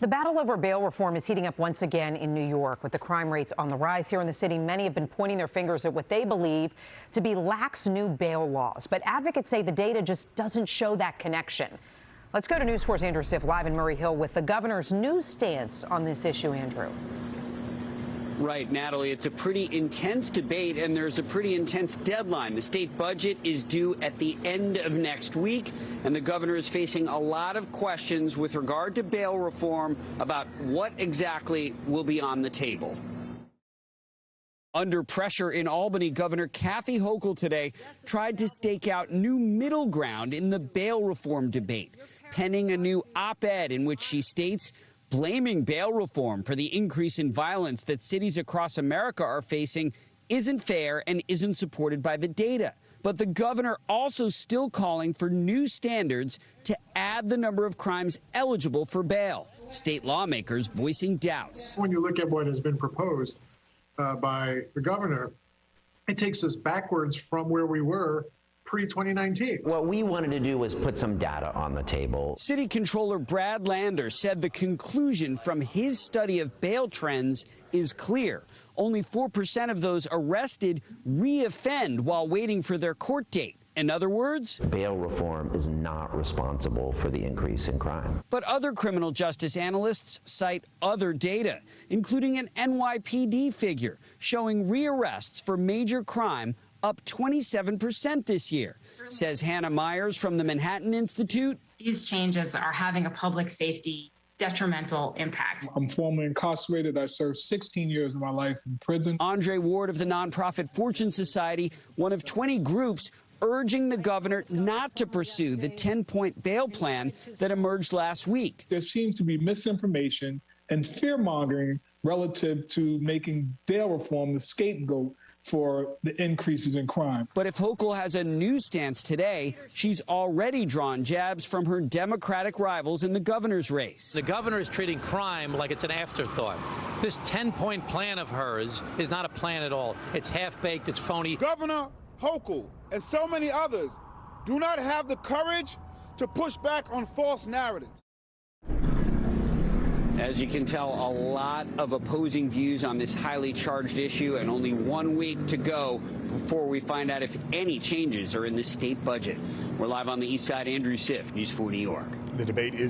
The battle over bail reform is heating up once again in New York. With the crime rates on the rise here in the city, many have been pointing their fingers at what they believe to be lax new bail laws. But advocates say the data just doesn't show that connection. Let's go to News 4's Andrew Siff live in Murray Hill with the governor's new stance on this issue. Andrew. Right, Natalie, it's a pretty intense debate, and there's a pretty intense deadline. The state budget is due at the end of next week, and the governor is facing a lot of questions with regard to bail reform about what exactly will be on the table. Under pressure in Albany, Governor Kathy Hochul today tried to stake out new middle ground in the bail reform debate, penning a new op-ed in which she states blaming bail reform for the increase in violence that cities across America are facing isn't fair and isn't supported by the data. But the governor also still calling for new standards to add the number of crimes eligible for bail. State lawmakers voicing doubts. When you look at what has been proposed by the governor, it takes us backwards from where we were pre-2019. What we wanted to do was put some data on the table. City Controller Brad Lander said the conclusion from his study of bail trends is clear. Only 4% of those arrested re-offend while waiting for their court date. In other words, bail reform is not responsible for the increase in crime. But other criminal justice analysts cite other data, including an NYPD figure showing rearrests for major crime up 27% this year, says Hannah Myers from the Manhattan Institute. These changes are having a public safety detrimental impact. I'm formerly incarcerated. I served 16 years of my life in prison. Andre Ward of the nonprofit Fortune Society, one of 20 groups urging the governor not to pursue the 10-point bail plan that emerged last week. There seems to be misinformation and fear-mongering relative to making bail reform the scapegoat for the increases in crime. But if Hochul has a new stance today, she's already drawn jabs from her Democratic rivals in the governor's race. The governor is treating crime like it's an afterthought. This 10-point plan of hers is not a plan at all. It's half-baked, it's phony. Governor Hochul and so many others do not have the courage to push back on false narratives. As you can tell, a lot of opposing views on this highly charged issue, and only 1 week to go before we find out if any changes are in the state budget. We're live on the east side. Andrew Siff, News 4 New York. The debate is